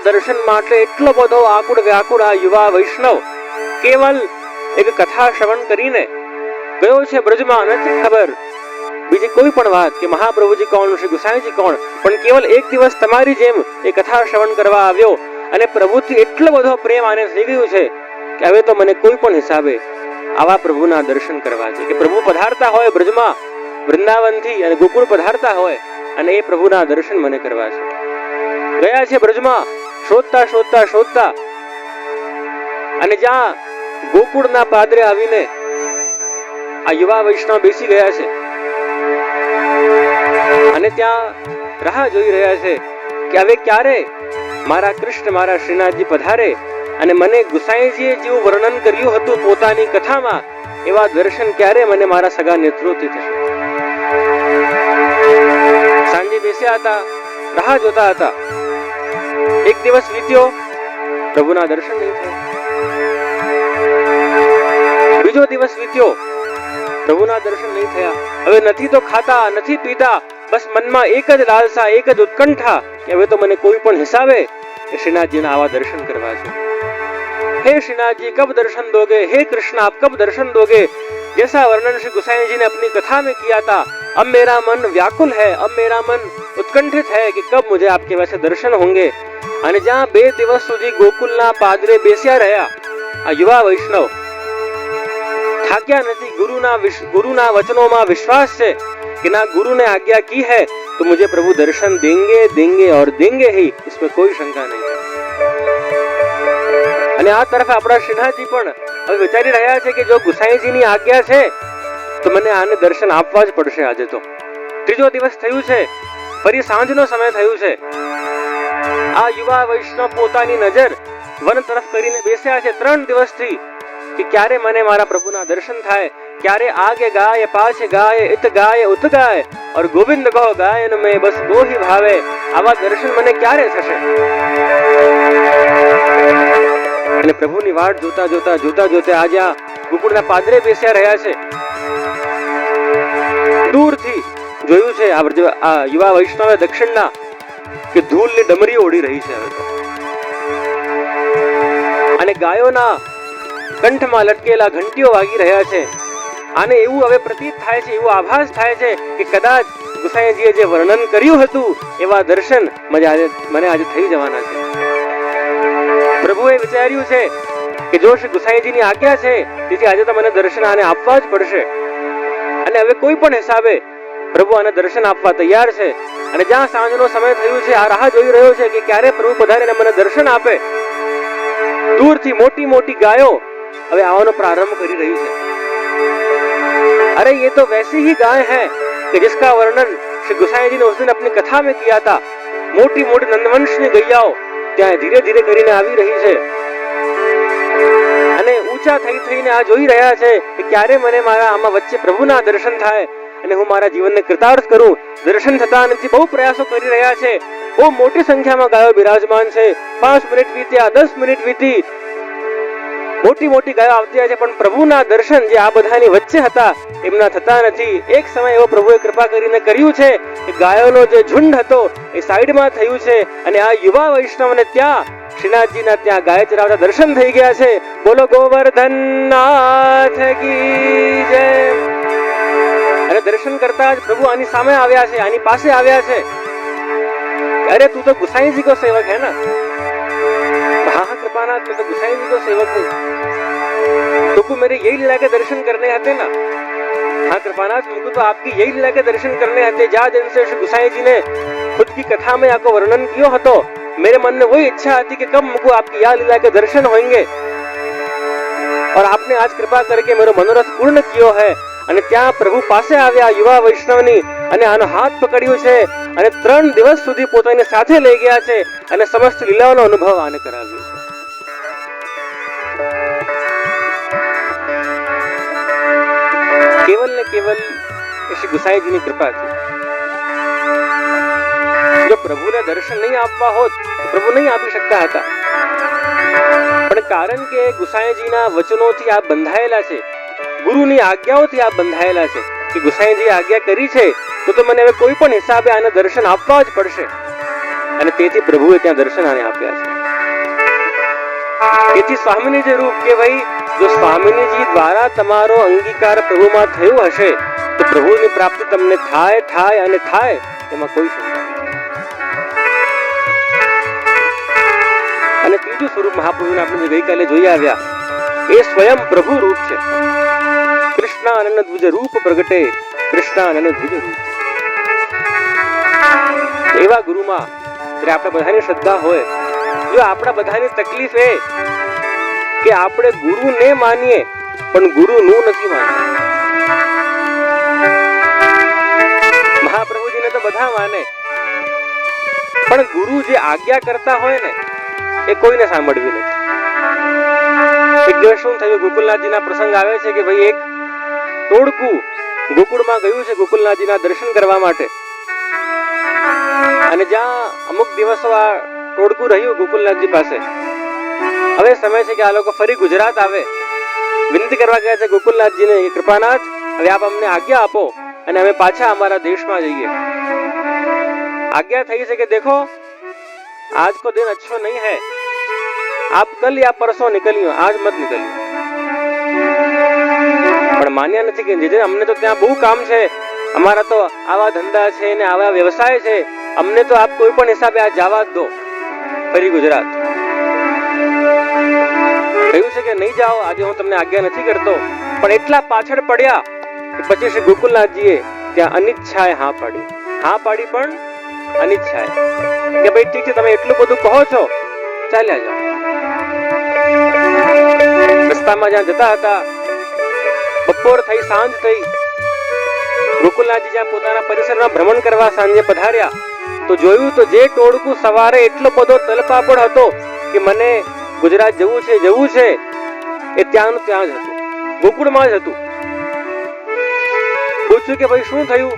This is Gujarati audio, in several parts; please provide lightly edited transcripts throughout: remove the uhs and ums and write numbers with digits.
દર્શન માટે એટલો બધો આકુળ વ્યાકુળ આ યુવા વૈષ્ણવ કેવલ એક કથા શ્રવણ કરીને ગયો છે બ્રજમાં. નથી ખબર બીજી કોઈ પણ વાત કે મહાપ્રભુજી કોણ, શ્રી ગુસાઈજી કોણ, પણ કેવલ એક દિવસ તમારી જેમ એ કથા શ્રવણ કરવા આવ્યો અને પ્રભુથી એટલો બધો પ્રેમ આને થઈ ગયું છે કે હવે તો મને કોઈ પણ હિસાબે આવા પ્રભુના દર્શન કરવા છે. કે પ્રભુ પધારતા હોય બ્રજમાં વૃંદાવનથી અને ગોકુળ પધારતા હોય અને એ પ્રભુના દર્શન મને કરવા છે. ગયા છે બ્રજમાં શોધતા શોધતા શોધતા અને જ્યાં ગોકુળના પાદરે આવીને આ યુવા વૈષ્ણવ બેસી ગયા છે અને ત્યાં રાહ જોઈ રહ્યા છે કે હવે ક્યારે મારા કૃષ્ણ, મારા શ્રીનાથજી પધારે અને મને ગુસાઈજીએ જેવું વર્ણન કર્યું હતું પોતાની કથામાં એવા દર્શન ક્યારે મને મારા સગા નેત્રોથી થશે. સાંજે બેસ્યા હતા, રાહ જોતા હતા. એક દિવસ વીત્યો, પ્રભુના દર્શન નહીં થયા. બીજો દિવસ વીત્યો, પ્રભુના દર્શન નહીં થયા. હવે નથી તો ખાતા, નથી પીતા, બસ મનમાં એક જ લાલસા, એક જ ઉત્કંઠા કે હવે તો મને કોઈ પણ હિસાબે શ્રીનાથજીના આવા દર્શન કરવા છે. हे श्रीनाथ जी कब दर्शन दोगे, हे कृष्ण आप कब दर्शन दोगे, जैसा वर्णन श्री गुसाई जी ने अपनी कथा में किया था. अब मेरा मन व्याकुल है, अब मेरा मन उत्कंठित है कि कब मुझे आपके वैसे दर्शन होंगे. અને જ્યાં 2 દિવસ સુધી ગોકુલના પાદરે બેસ્યા રહ્યા આ યુવા વૈષ્ણવ થાક્યા નથી. ગુરુના વચનોમાં વિશ્વાસ છે कि ना गुरु ने आज्ञा की है तो मुझे प्रभु दर्शन देंगे देंगे और देंगे ही, इसमें कोई शंका नहीं है. અને આ તરફ આપણા શ્રીનાથજી પણ હવે વિચારી રહ્યા છે કે જો ગુસાઈજીની આજ્ઞા છે તો મને આને દર્શન આપવા જ પડશે. આજે તો ત્રીજો દિવસ થયું છે, ફરી સાંજનો સમય થયું છે. આ યુવા વૈષ્ણવ પોતાની નજર વન તરફ કરીને બેસ્યા છે 3 દિવસથી કે ક્યારે મને મારા પ્રભુના દર્શન થાય, ક્યારે આગે ગાય પાછે ગાય ઇત ગાય ઉત ગાય और गोविंद કહો ગાયન મેં બસ ગો ही ભાવે. આવા દર્શન મને ક્યારે થશે? અને પ્રભુની વાટ જોતા જોતા જોતા જોતા આજે આ ગોકુળના પાદરે બેસ્યા રહ્યા છે. દૂરથી જોયું છે આ યુવા વૈષ્ણવે દક્ષિણના કે ધૂળની ડમરી ઓડી રહી છે હવે તો. અને ગાયોના કંઠમાં લટકેલા ઘંટીઓ વાગી રહ્યા છે. આને એવું હવે પ્રતીત થાય છે, એવું આભાસ થાય છે કે કદાચ ગુસાઈજીએ જે વર્ણન કર્યું હતું એવા દર્શન મને આજે થઈ જવાના છે. પ્રભુએ વિચાર્યું છે કે જો શ્રી ગુસાઈજીની આજ્ઞા છે તેથી આજે તો મને દર્શન આને આપવા જ પડશે. અને હવે કોઈ પણ હિસાબે પ્રભુ આને દર્શન આપવા તૈયાર છે. અને જ્યાં સાંજનો સમય થયું છે આ રાહ જોઈ રહ્યો છે કે ક્યારે પ્રભુ પધારીને મને દર્શન આપે. દૂરથી મોટી મોટી ગાયો હવે આવવાનો પ્રારંભ કરી રહી છે. अरे ये तो वैसी ही गाय है कि जिसका वर्णन श्री गुसाई जी ने उस दिन अपनी कथा में किया था. मोटी मोटी नंदवंशनी गैयाओ ત્યાં ધીરે ધીરે કરીને આવી રહી છે અને ઊંચા થઈને આ જોઈ રહ્યા છે કે ક્યારે મને મારા આમાં વચ્ચે પ્રભુના દર્શન થાય અને હું મારા જીવનને કૃતાર્થ કરું. દર્શન થતા નથી, બહુ પ્રયાસો કરી રહ્યા છે. બહુ મોટી સંખ્યામાં ગાયો બિરાજમાન છે. 5 મિનિટ વીત્યા, 10 મિનિટ વીતી, મોટી મોટી ગાયો આવતી છે પણ પ્રભુના દર્શન જે આ બધાની વચ્ચે હતા એમના થતા નથી. એક સમય એવો પ્રભુએ કૃપા કરીને કર્યું છે કે ગાયોનો જે ઝુંડ હતો એ સાઈડમાં થયું છે અને આ યુવા વૈષ્ણવને ત્યાં શ્રીનાથજીના ત્યાં ગાય ચરાવતા દર્શન થઈ ગયા છે. બોલો ગોવર્ધનનાથ કી જય. અને દર્શન કરતા જ પ્રભુ આની સામે આવ્યા છે, આની પાસે આવ્યા છે. અરે તું તો ગુસાઈજી કો સેવક હે ના? हाँ कृपानाथ, मैं तो गुसाई जी को सेवक हूँ. तुमको मेरे यही लीला के दर्शन करने आते ना? हाँ कृपानाथ, मुझको तो आपकी यही लीला के दर्शन करने आते. जा दिन से श्री गुसाई जी ने खुद की कथा में आपको वर्णन किया હતો मेरे मन में वही इच्छा आती कि कब मुझको आपकी यह लीला के दर्शन होंगे. और आपने आज कृपा करके मेरा मनोरथ पूर्ण किया है. અને ત્યાં પ્રભુ પાસે આવ્યા યુવા વૈષ્ણવની અને આનો હાથ પકડ્યો છે અને 3 દિવસ સુધી પોતાની સાથે લઈ ગયા છે અને સમસ્ત લીલાઓનો અનુભવ આને કરાવ્યો છે. કેવલ ને કેવલ શ્રી ગુસાઈજીની કૃપાથી. જો પ્રભુને દર્શન નહીં આપવા હોત પ્રભુ નહીં આપી શકતા હતા. પણ કારણ કે ગુસાઈજીના વચનોથી આ બંધાયેલા છે, ગુરુની આજ્ઞાઓથી આ બંધાયેલા છે કે ગુસાઈજી આજ્ઞા કરી છે તો મને હવે કોઈ પણ હિસાબે આને દર્શન આપવા જ પડશે. અને તેથી પ્રભુએ ત્યાં દર્શન આને આપ્યા છે. તેથી સ્વામીની જે રૂપ કે ભાઈ જો સ્વામીજી દ્વારા તમારો અંગીકાર પ્રભુમાં થયો હશે તો પ્રભુની પ્રાપ્તિ તમને થાય થાય અને થાય, એમાં કોઈ શંકા નહીં. અને ત્રીજું સ્વરૂપ મહાપ્રભુને આપણે ગઈકાલે જોઈ આવ્યા એ સ્વયં પ્રભુ રૂપ છે. કૃષ્ણાનન દ્વિજ રૂપ પ્રગટે, કૃષ્ણાનન દ્વિજ રૂપ. એવા ગુરુમાં આપણે બધાની શ્રદ્ધા હોય, જો આપણા બધાની તકલીફ એ કે આપણે ગુરુને માનીએ પણ ગુરુનું નથી માનતા. મહાપ્રભુજીને તો બધા માને પણ ગુરુ જે આજ્ઞા કરતા હોય ને એ કોઈને સાંભળવી નથી. એક દિવસ શું થયું, ગોકુલનાથજીના પ્રસંગ આવે છે કે ભાઈ એક ટોળકું ગોકુળમાં ગયું છે ગોકુલનાથજીના દર્શન કરવા માટે. અને જ્યાં અમુક દિવસો આ ટોળકું રહ્યું ગોકુલનાથજી પાસે, હવે સમય છે કે આ લોકો ફરી ગુજરાત આવે. વિનંતી કરવા ગયા છે ગોકુલનાથજીને, કૃપાનાથ હવે આપ અમને આજ્ઞા આપો અને અમે પાછા અમારા દેશમાં જઈએ. આજ્ઞા થઈ છે કે દેખો आज को दिन अच्छा नहीं है, आप कल या परसों निकलियो, आज मत निकलियो. પણ માન્યા નથી કે જે અમને તો ત્યાં બહુ કામ છે, અમારા તો આવા ધંધા છે ને આવા વ્યવસાય છે, અમને તો આપ કોઈ પણ હિસાબે આ જવા દો ફરી ગુજરાત. કહ્યું છે કે નહીં જાઓ, આજે હું તમને આજ્ઞા નથી કરતો. પણ એટલા પાછળ પડ્યા કે પછી શ્રી ગોકુલનાથજીએ ત્યાં અનિચ્છાએ હા પાડી. હા પાડી પણ અનિચ્છાએ કે ભાઈ ઠીક છે, તમે એટલું બધું કહો છો, ચાલ્યા જાઓ. રસ્તામાં જ્યાં જતા હતા, બપોર થઈ, સાંજ થઈ, ગોકુલનાથજી જ્યાં પોતાના પરિસરમાં ભ્રમણ કરવા સાંજે પધાર્યા તો જોયું તો જે ટોળકું સવારે એટલો બધો તલપાપડ હતો કે મને ગુજરાત જવું છે જવું છે, એ ત્યાંનું ત્યાં જ હતું, ગોકુળમાં જ હતું. પૂછ્યું કે ભાઈ શું થયું,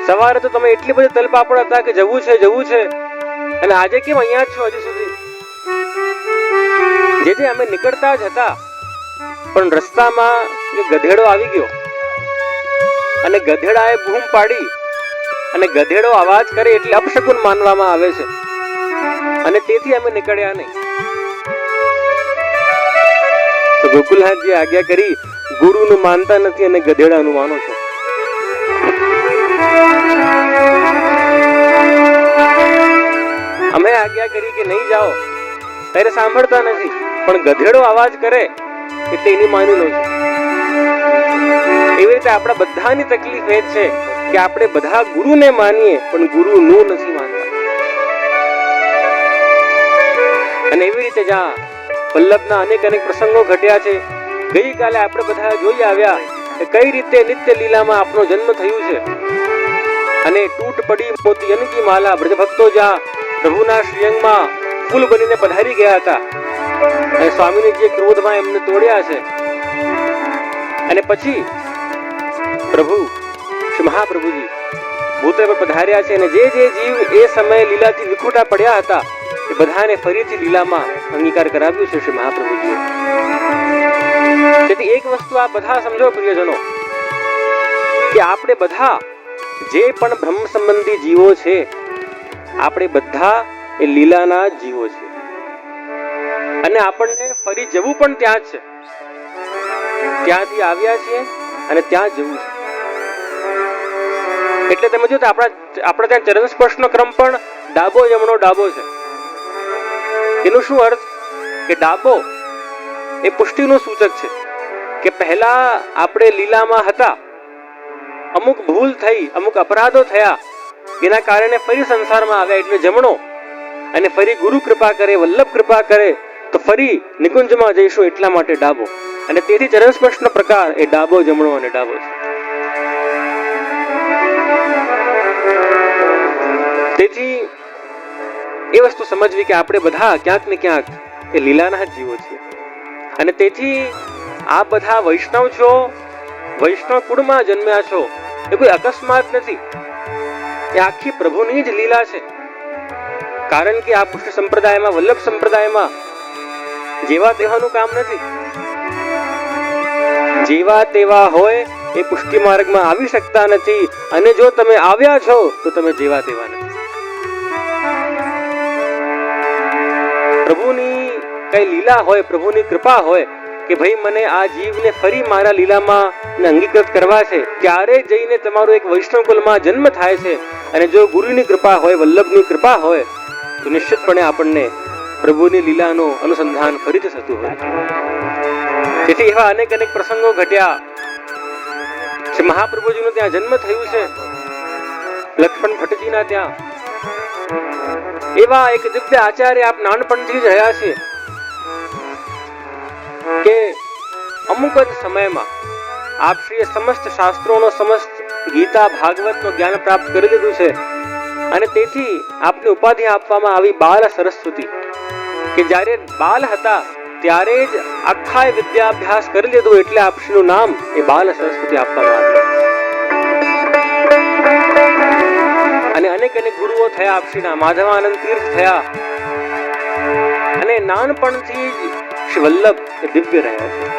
સવારે તો તમે એટલી બધી તલપાપડ હતા કે જવું છે જવું છે, અને આજે કેમ અહીંયા જ છો હજી સુધી? જે અમે નીકળતા જ હતા પણ રસ્તામાં ગધેડો આવી ગયો અને ગધેડાએ બૂમ પાડી, અને ગધેડો અવાજ કરે એટલે અપશકુન માનવામાં આવે છે, અને તેથી અમે નીકળ્યા નહીં. તો ગોકુલનાથજી આજ્ઞા કરી, ગુરુનું માનતા નથી અને ગધેડાનું માનો છો. અમે આજ્ઞા કરી કે નહીં જાઓ, ત્યારે સાંભળતા નથી, પણ ગધેડો અવાજ કરે એટલે એની માન્યું નથી. એવી રીતે આપણા બધાની તકલીફ એ છે કે આપણે બધા ગુરુને માનીએ પણ ગુરુનું નથી માનતા. અને એવી રીતે જ્યાં વલ્લભના અનેક અનેક પ્રસંગો ઘટ્યા છે. ગઈકાલે આપણે બધા જોઈ આવ્યા કે કઈ રીતે નિત્ય લીલામાં આપણો જન્મ થયું છે, અને તૂટ પડી મોતી અનકી માલા. બ્રજ ભક્તો જ્યાં પ્રભુના શ્રીઅંગમાં ફૂલ બનીને પધારી ગયા હતા અને સ્વામીને જે ક્રોધમાં એમને તોડ્યા છે, અને પછી પ્રભુ શ્રી મહાપ્રભુજી ભૂતળ પર પધાર્યા છે, અને જે જે જીવ એ સમયે લીલાથી વિખૂટા પડ્યા હતા એ બધાને ફરીથી લીલામાં અંગીકાર કરાવ્યું છે શ્રી મહાપ્રભુજીએ. તેથી એક વસ્તુ આ બધા સમજો પ્રિયજનો, કે આપણે બધા જે પણ બ્રહ્મ સંબંધી જીવો છે, આપણે બધા એ લીલાના જીવો છે, અને આપણને ફરી જવું પણ ત્યાં જ છે. ત્યાંથી આવ્યા છીએ અને ત્યાં જવું છે. એટલે તમે જો આપણા ત્યાં ચરણ સ્પર્શનો ક્રમ પણ ડાબો જમણો ડાબો છે. એનું શું અર્થ કે ડાબો એ પુષ્ટિનું સૂચક છે કે પહેલા આપણે લીલામાં હતા, અમુક ભૂલ થઈ, અમુક અપરાધો થયા, એના કારણે ફરી સંસારમાં આવ્યા, એટલે જમણો. અને ફરી ગુરુ કૃપા કરે, વલ્લભ કૃપા કરે તો ફરી નિકુંજમાં જઈશું, એટલા માટે ડાબો. અને તેથી ચરણ સ્પર્શનો પ્રકાર એ ડાબો જમણો અને ડાબો છે. તેથી એ વસ્તુ સમજવી કે આપણે બધા ક્યાંક ને ક્યાંક એ લીલાના જ જીવો છીએ. અને તેથી આ બધા વૈષ્ણવ છો, વૈષ્ણવ કુળમાં જન્મ્યા છો, એ કોઈ અકસ્માત નથી, એ આખી પ્રભુની જ લીલા છે. કારણ કે આ પુષ્ટિ સંપ્રદાયમાં, વલ્લભ સંપ્રદાયમાં જેવા તેવાનું કામ નથી. જેવા તેવા હોય એ પુષ્ટિ માર્ગમાં આવી શકતા નથી, અને જો તમે આવ્યા છો તો તમે જેવા તેવા નથી. પ્રભુની કઈ લીલા હોય, પ્રભુની કૃપા હોય કે ભાઈ મને આ જીવને ફરી મારા લીલામાં અંગીકૃત કરવા છે, ત્યારે જઈને તમારો એક વૈષ્ણવ કુલમાં જન્મ થાય છે. અને જો ગુરુની કૃપા હોય, વલ્લભની કૃપા હોય, તો નિશ્ચિતપણે આપણને પ્રભુની લીલાનું અનુસંધાન ફરીથી થતું હોય. તેથી એવા અનેક અનેક પ્રસંગો ઘટ્યા. મહાપ્રભુજીનો ત્યાં જન્મ થયું છે, લક્ષ્મણ ભટ્ટજીના ત્યાં. એવા એક દિવ્ય આચાર્ય આપ નાનપણથી જ રહ્યા છે કે અમુક જ સમયમાં આપશ્રીએ સમસ્ત શાસ્ત્રોનો, સમસ્ત ગીતા ભાગવતનું જ્ઞાન પ્રાપ્ત કરી લીધું છે. અને તેથી આપની ઉપાધિ આપવામાં આવી બાલ સરસ્વતી, કે જ્યારે બાલ હતા ત્યારે જ આખા વિદ્યાભ્યાસ કરી લીધું, એટલે આપશ્રીનું નામ એ બાલ સરસ્વતી આપવામાં આવ્યું. અને અનેક અનેક ગુરુઓ થયા આપશ્રીના. માધવાનંદ તીર્થ થયા. અને નાનપણથી જ શ્રી વલ્લભ દિવ્ય રહ્યા છે.